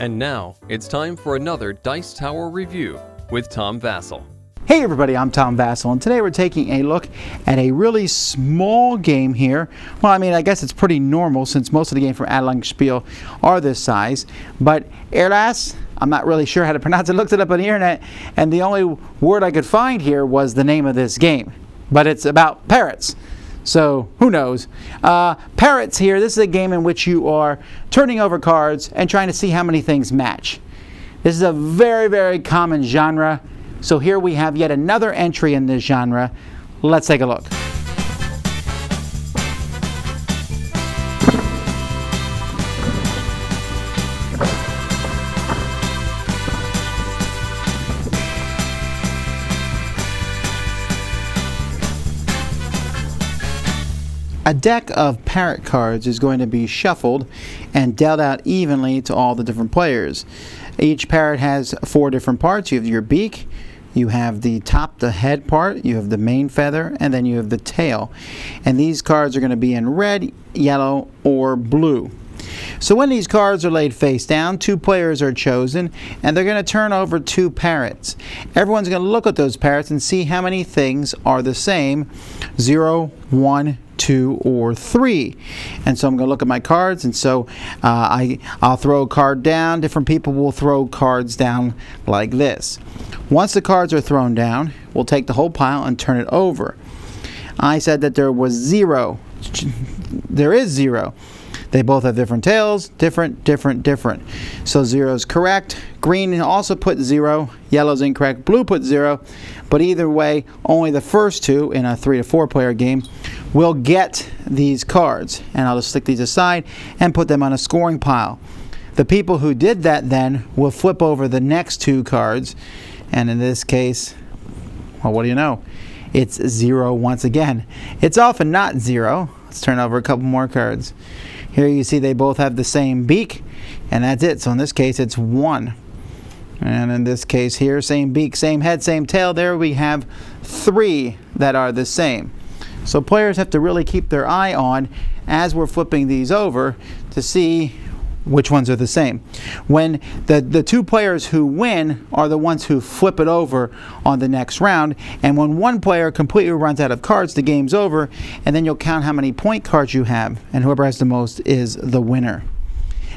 And now, it's time for another Dice Tower review with Tom Vasel. Hey everybody, I'm Tom Vasel, and today we're taking a look at a really small game here. Well, I guess it's pretty normal since most of the games from Adlung-Spiele are this size. But Arrass, I'm not really sure how to pronounce it. I looked it up on the internet, and the only word I could find here was the name of this game. But it's about parrots. So, who knows? Parrots here, this is a game in which you are turning over cards and trying to see how many things match. This is a very, very common genre. So here we have yet another entry in this genre. Let's take a look. A deck of parrot cards is going to be shuffled and dealt out evenly to all the different players. Each parrot has 4 different parts. You have your beak, you have the top, the head part, you have the main feather, and then you have the tail. And these cards are going to be in red, yellow, or blue. So when these cards are laid face down, 2 players are chosen, and they're going to turn over 2 parrots. Everyone's going to look at those parrots and see how many things are the same: 0, 1, 2, or 3. And so I'm going to look at my cards, and so I'll throw a card down. Different people will throw cards down like this. Once the cards are thrown down, we'll take the whole pile and turn it over. I said that there was 0. There is 0. They both have different tails, different. So 0 is correct. Green also put 0. Yellow is incorrect. Blue put 0. But either way, only the first 2 in a 3 to 4 player game will get these cards. And I'll just stick these aside and put them on a scoring pile. The people who did that then will flip over the next 2 cards. And in this case, well, what do you know? It's 0 once again. It's often not 0. Let's turn over a couple more cards. Here you see they both have the same beak, and that's it. So in this case, it's 1. And in this case here, same beak, same head, same tail. There we have 3 that are the same. So players have to really keep their eye on as we're flipping these over to see which ones are the same. When the 2 players who win are the ones who flip it over on the next round, and when one player completely runs out of cards, the game's over, and then you'll count how many point cards you have, and whoever has the most is the winner.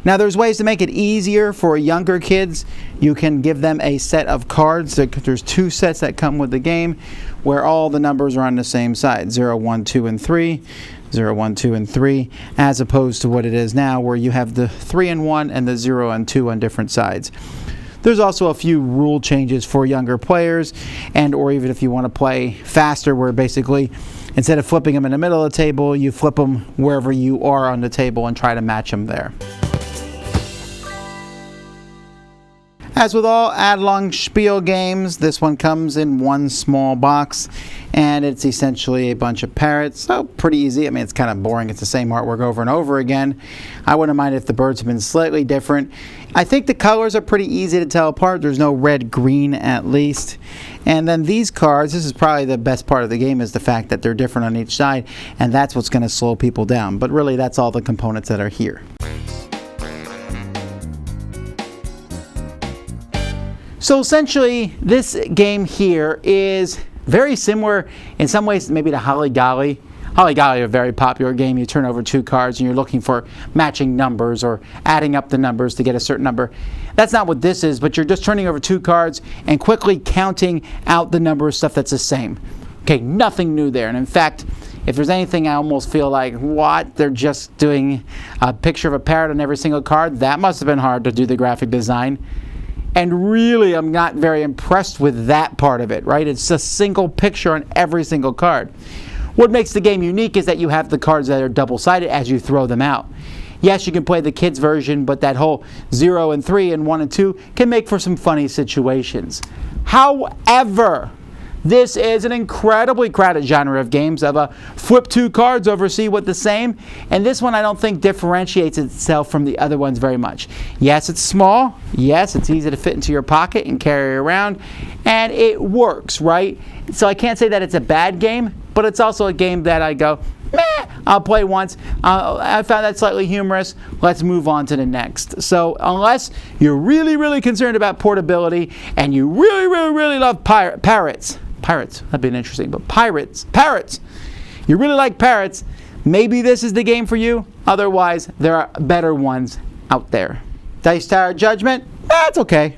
Now there's ways to make it easier for younger kids. You can give them a set of cards. There's 2 sets that come with the game where all the numbers are on the same side: 0, 1, 2, and 3. 0, 1, 2, and 3, as opposed to what it is now where you have the 3 and 1 and the 0 and 2 on different sides. There's also a few rule changes for younger players, and or even if you want to play faster, where basically instead of flipping them in the middle of the table, you flip them wherever you are on the table and try to match them there. As with all Adlung-Spiele games, this one comes in one small box, and it's essentially a bunch of parrots. So pretty easy. It's kind of boring. It's the same artwork over and over again. I wouldn't mind if the birds have been slightly different. I think the colors are pretty easy to tell apart. There's no red, green at least. And then these cards, this is probably the best part of the game, is the fact that they're different on each side, and that's what's going to slow people down. But really, that's all the components that are here. So essentially, this game here is very similar in some ways maybe to Holly Golly. Holly Golly is a very popular game. You turn over 2 cards and you're looking for matching numbers or adding up the numbers to get a certain number. That's not what this is, but you're just turning over 2 cards and quickly counting out the number of stuff that's the same. Okay, nothing new there. And in fact, if there's anything I almost feel like, what? They're just doing a picture of a parrot on every single card? That must have been hard to do the graphic design. And really, I'm not very impressed with that part of it, right? It's a single picture on every single card. What makes the game unique is that you have the cards that are double-sided as you throw them out. Yes, you can play the kids' version, but that whole 0 and 3 and 1 and 2 can make for some funny situations. However, this is an incredibly crowded genre of games of a flip 2 cards over, see what the same. And this one I don't think differentiates itself from the other ones very much. Yes, it's small. Yes, it's easy to fit into your pocket and carry around. And it works, right? So I can't say that it's a bad game, but it's also a game that I go, meh, I'll play once. I found that slightly humorous. Let's move on to the next. So unless you're really, really concerned about portability and you really, really, really love parrots, that'd be interesting, but parrots, you really like parrots, maybe this is the game for you. Otherwise, there are better ones out there. Dice Tower Judgment, that's okay.